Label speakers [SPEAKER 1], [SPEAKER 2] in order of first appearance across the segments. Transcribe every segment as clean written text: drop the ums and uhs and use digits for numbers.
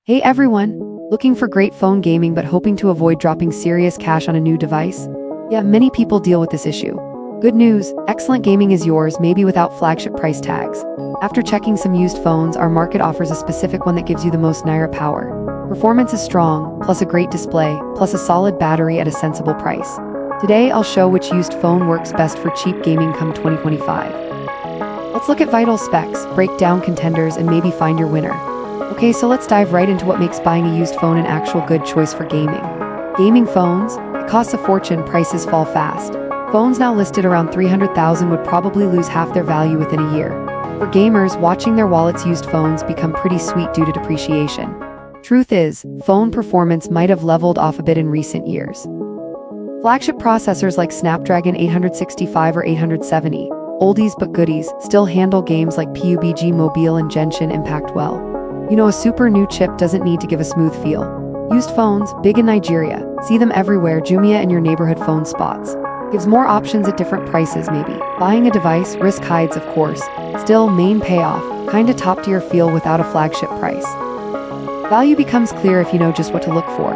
[SPEAKER 1] Hey everyone! Looking for great phone gaming but hoping to avoid dropping serious cash on a new device? Yeah, many people deal with this issue. Good news, excellent gaming is yours, maybe without flagship price tags. After checking some used phones, our market offers a specific one that gives you the most naira power. Performance is strong, plus a great display, plus a solid battery at a sensible price. Today I'll show which used phone works best for cheap gaming come 2025. Let's look at vital specs, break down contenders, and maybe find your winner. Okay, so let's dive right into what makes buying a used phone an actual good choice for gaming. Gaming phones, it costs a fortune, prices fall fast. Phones now listed around 300,000 would probably lose half their value within a year. For gamers, watching their wallets used phones become pretty sweet due to depreciation. Truth is, phone performance might have leveled off a bit in recent years. Flagship processors like Snapdragon 865 or 870, oldies but goodies, still handle games like PUBG Mobile and Genshin Impact well. You know, a super new chip doesn't need to give a smooth feel. Used phones, big in Nigeria, see them everywhere, Jumia and your neighborhood phone spots. Gives more options at different prices maybe. Buying a device, risk hides of course. Still, main payoff, kinda top tier feel without a flagship price. Value becomes clear if you know just what to look for.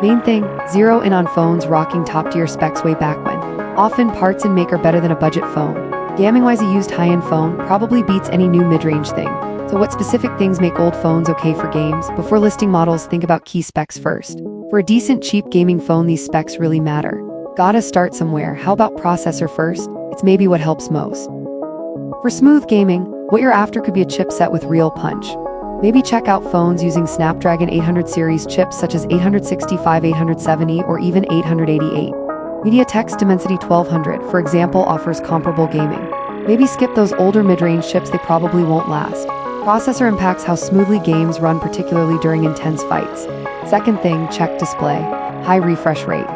[SPEAKER 1] Main thing, zero in on phones rocking top tier specs way back when. Often parts and make are better than a budget phone. Gaming-wise, a used high-end phone probably beats any new mid-range thing. So what specific things make old phones okay for games? Before listing models, think about key specs first. For a decent cheap gaming phone, these specs really matter. Gotta start somewhere. How about processor first? It's maybe what helps most. For smooth gaming, what you're after could be a chipset with real punch. Maybe check out phones using Snapdragon 800 series chips such as 865, 870, or even 888. MediaTek's Dimensity 1200, for example, offers comparable gaming. Maybe skip those older mid-range chips, they probably won't last. Processor impacts how smoothly games run, particularly during intense fights. Second thing, check display. High refresh rate.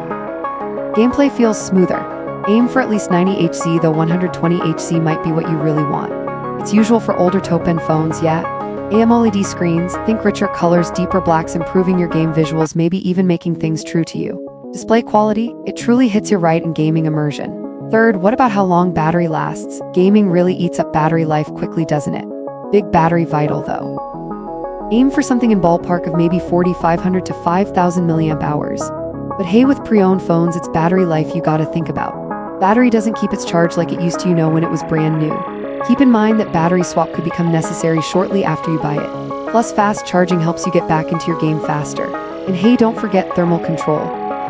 [SPEAKER 1] Gameplay feels smoother. Aim for at least 90 Hz, though 120 Hz might be what you really want. It's usual for older top-end phones, yeah? AMOLED screens, think richer colors, deeper blacks, improving your game visuals, maybe even making things true to you. Display quality, it truly hits you right in gaming immersion. Third, what about how long battery lasts? Gaming really eats up battery life quickly, doesn't it? Big battery vital though. Aim for something in ballpark of maybe 4,500 to 5,000 milliamp hours. But hey, with pre-owned phones, it's battery life you gotta think about. Battery doesn't keep its charge like it used to, when it was brand new. Keep in mind that battery swap could become necessary shortly after you buy it. Plus, fast charging helps you get back into your game faster. And hey, don't forget thermal control.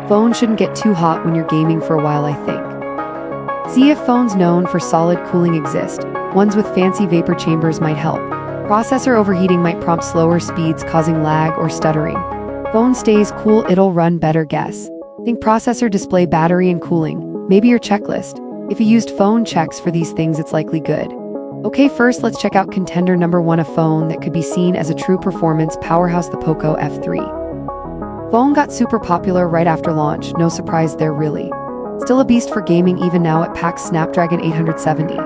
[SPEAKER 1] Phone shouldn't get too hot when you're gaming for a while, I think. See if phones known for solid cooling exist. Ones with fancy vapor chambers might help. Processor overheating might prompt slower speeds, causing lag or stuttering. Phone stays cool, it'll run better, guess. Think processor, display, battery, and cooling. Maybe your checklist. If a used phone checks for these things, it's likely good. Okay, first let's check out contender number 1, a phone that could be seen as a true performance powerhouse, the Poco F3. Phone got super popular right after launch, no surprise there really. Still a beast for gaming even now, it packs Snapdragon 870.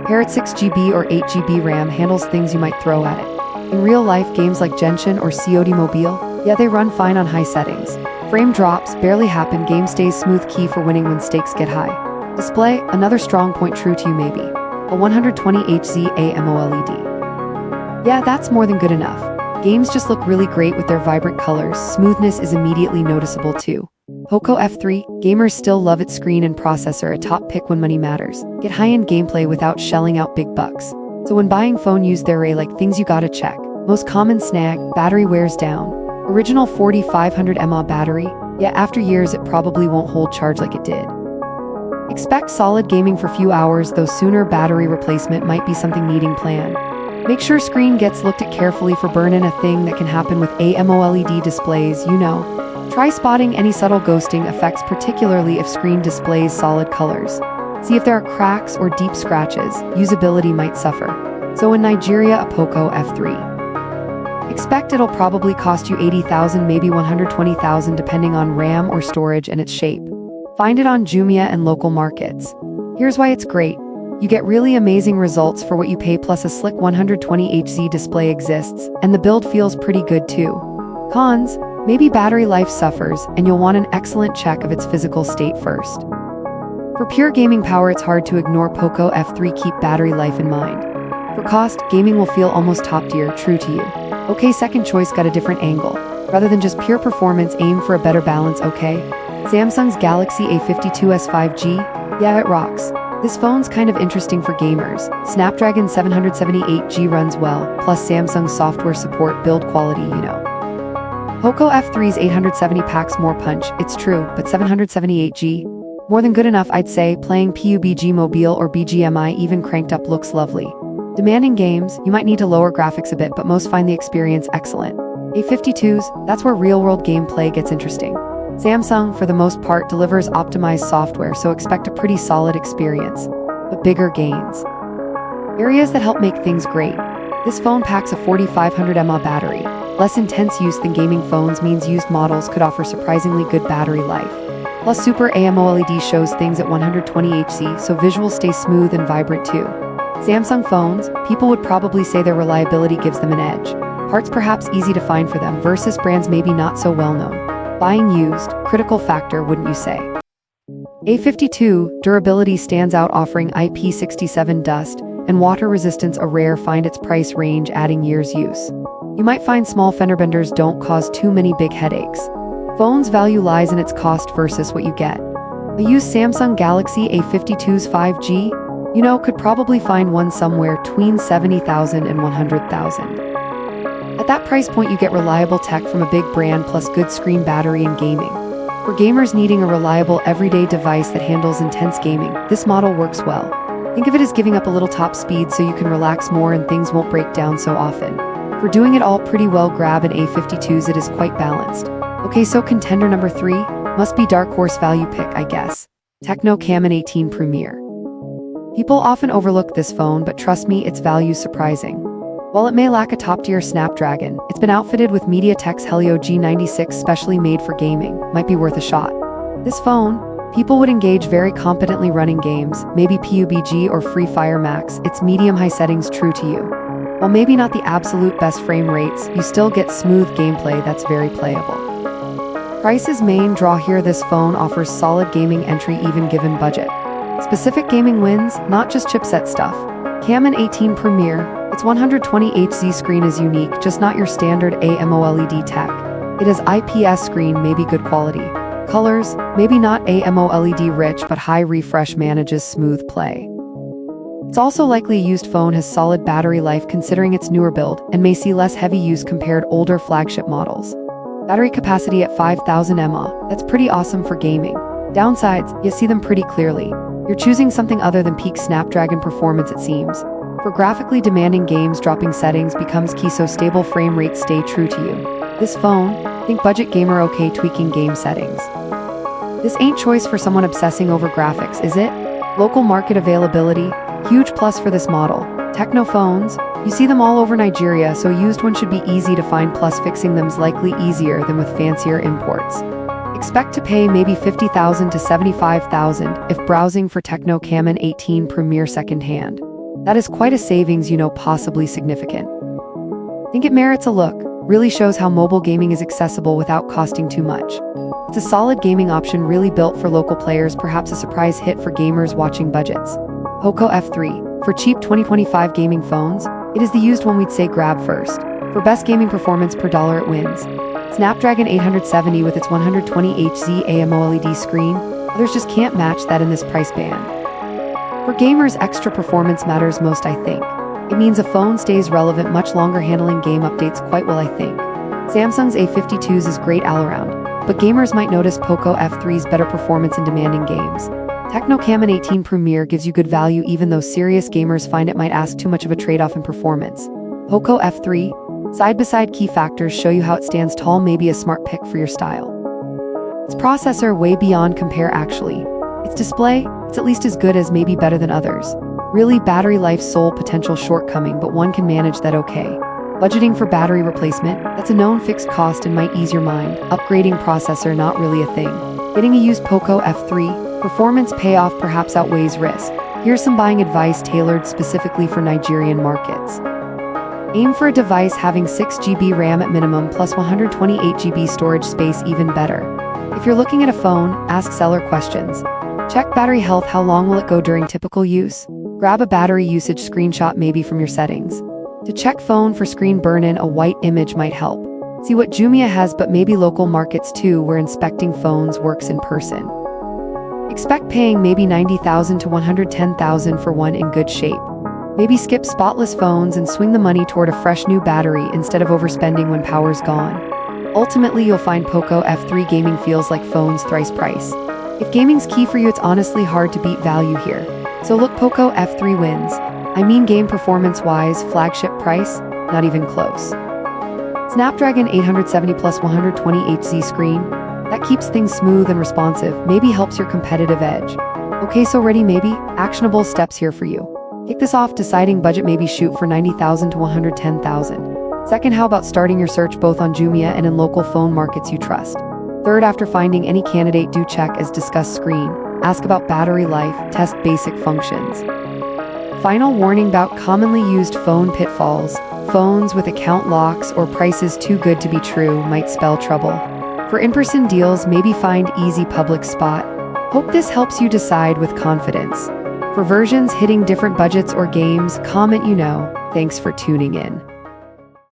[SPEAKER 1] Pair at 6GB or 8GB RAM, handles things you might throw at it. In real life, games like Genshin or COD Mobile, yeah, they run fine on high settings. Frame drops barely happen, game stays smooth, key for winning when stakes get high. Display, another strong point, true to you maybe. A 120 Hz AMOLED. Yeah, that's more than good enough. Games just look really great with their vibrant colors, smoothness is immediately noticeable too. Poco F3, gamers still love its screen and processor, a top pick when money matters. Get high-end gameplay without shelling out big bucks. So when buying phone, use their array like things you gotta check. Most common snag, battery wears down. Original 4,500 mAh battery, yeah, after years it probably won't hold charge like it did. Expect solid gaming for few hours, though sooner battery replacement might be something needing plan. Make sure screen gets looked at carefully for burn-in, a thing that can happen with AMOLED displays, Try spotting any subtle ghosting effects, particularly if screen displays solid colors. See if there are cracks or deep scratches, usability might suffer. So in Nigeria, a Poco F3. Expect it'll probably cost you 80,000, maybe 120,000 depending on RAM or storage and its shape. Find it on Jumia and local markets. Here's why it's great. You get really amazing results for what you pay, plus a slick 120 Hz display exists, and the build feels pretty good too. Cons, maybe battery life suffers, and you'll want an excellent check of its physical state first. For pure gaming power, it's hard to ignore Poco F3, keep battery life in mind. For cost, gaming will feel almost top tier, true to you. Okay, second choice got a different angle. Rather than just pure performance, aim for a better balance, okay? Samsung's Galaxy A52s 5G? Yeah, it rocks. This phone's kind of interesting for gamers. Snapdragon 778G runs well, plus Samsung's software support, build quality. Poco F3's 870 packs more punch, it's true, but 778G? More than good enough, I'd say. Playing PUBG Mobile or BGMI even cranked up looks lovely. Demanding games, you might need to lower graphics a bit, but most find the experience excellent. A52s, that's where real-world gameplay gets interesting. Samsung, for the most part, delivers optimized software, so expect a pretty solid experience. But bigger gains. Areas that help make things great. This phone packs a 4500 mAh battery. Less intense use than gaming phones means used models could offer surprisingly good battery life. Plus, Super AMOLED shows things at 120 Hz, so visuals stay smooth and vibrant too. Samsung phones, people would probably say their reliability gives them an edge. Parts perhaps easy to find for them versus brands maybe not so well known. Buying used, critical factor, wouldn't you say? A52, durability stands out, offering IP67 dust and water resistance, a rare find. Its price range adding years use. You might find small fender benders don't cause too many big headaches. Phone's value lies in its cost versus what you get. A used Samsung Galaxy A52's 5G, could probably find one somewhere between $70,000 and $100,000. At that price point, you get reliable tech from a big brand plus good screen, battery, and gaming. For gamers needing a reliable everyday device that handles intense gaming, this model works well. Think of it as giving up a little top speed so you can relax more and things won't break down so often. For doing it all pretty well, grab an A52's, it is quite balanced. Okay, so contender number 3, must be dark horse value pick, I guess. Tecno Camon 18 Premier. People often overlook this phone, but trust me, its value's surprising. While it may lack a top-tier Snapdragon, it's been outfitted with MediaTek's Helio G96 specially made for gaming, might be worth a shot. This phone, people would engage very competently running games, maybe PUBG or Free Fire Max. Its medium-high settings true to you. While maybe not the absolute best frame rates, you still get smooth gameplay that's very playable. Price's main draw here, this phone offers solid gaming entry even given budget. Specific gaming wins, not just chipset stuff. Camon 18 Premier, its 120 Hz screen is unique, just not your standard AMOLED tech. It has IPS screen, maybe good quality. Colors, maybe not AMOLED rich, but high refresh manages smooth play. It's also likely a used phone has solid battery life considering its newer build, and may see less heavy use compared older flagship models. Battery capacity at 5000 mAh, that's pretty awesome for gaming. Downsides, you see them pretty clearly. You're choosing something other than peak Snapdragon performance, it seems. For graphically demanding games, dropping settings becomes key, so stable frame rates stay true to you. This phone, think budget gamer, okay, tweaking game settings. This ain't choice for someone obsessing over graphics, is it? Local market availability, huge plus for this model. Tecno phones, you see them all over Nigeria, so a used one should be easy to find, plus fixing them's likely easier than with fancier imports. Expect to pay maybe $50,000 to $75,000 if browsing for Tecno Camon 18 Premier secondhand. That is quite a savings, possibly significant. Think it merits a look, really shows how mobile gaming is accessible without costing too much. It's a solid gaming option really built for local players, perhaps a surprise hit for gamers watching budgets. Poco F3, for cheap 2025 gaming phones, it is the used one we'd say grab first. For best gaming performance per dollar, it wins. Snapdragon 870 with its 120 Hz AMOLED screen, others just can't match that in this price band. For gamers, extra performance matters most, I think. It means a phone stays relevant much longer, handling game updates quite well, I think. Samsung's A52s is great all around, but gamers might notice Poco F3's better performance in demanding games. Tecno Camon 18 Premier gives you good value even though serious gamers find it might ask too much of a trade-off in performance. Poco F3, side-by-side key factors show you how it stands tall, maybe a smart pick for your style. Its processor way beyond compare actually. Its display, it's at least as good as, maybe better than others. Really, battery life sole potential shortcoming, but one can manage that okay. Budgeting for battery replacement, that's a known fixed cost and might ease your mind. Upgrading processor, not really a thing. Getting a used Poco F3, performance payoff perhaps outweighs risk. Here's some buying advice tailored specifically for Nigerian markets. Aim for a device having 6 GB RAM at minimum plus 128 GB storage space, even better. If you're looking at a phone, ask seller questions. Check battery health, how long will it go during typical use? Grab a battery usage screenshot maybe from your settings. To check phone for screen burn-in, a white image might help. See what Jumia has, but maybe local markets too, where inspecting phones works in person. Expect paying maybe 90,000 to 110,000 for one in good shape. Maybe skip spotless phones and swing the money toward a fresh new battery instead of overspending when power's gone. Ultimately, you'll find Poco F3 gaming feels like phone's thrice price. If gaming's key for you, it's honestly hard to beat value here. So look, Poco F3 wins. I mean, game performance-wise, flagship price, not even close. Snapdragon 870 plus 120Hz screen, that keeps things smooth and responsive, maybe helps your competitive edge. Okay, so ready maybe? Actionable steps here for you. Kick this off deciding budget, maybe shoot for 90,000 to 110,000. Second, how about starting your search both on Jumia and in local phone markets you trust? Third, after finding any candidate, do check as discussed screen. Ask about battery life, test basic functions. Final warning about commonly used phone pitfalls. Phones with account locks or prices too good to be true might spell trouble. For in-person deals, maybe find easy public spot. Hope this helps you decide with confidence. For versions hitting different budgets or games, comment. Thanks for tuning in.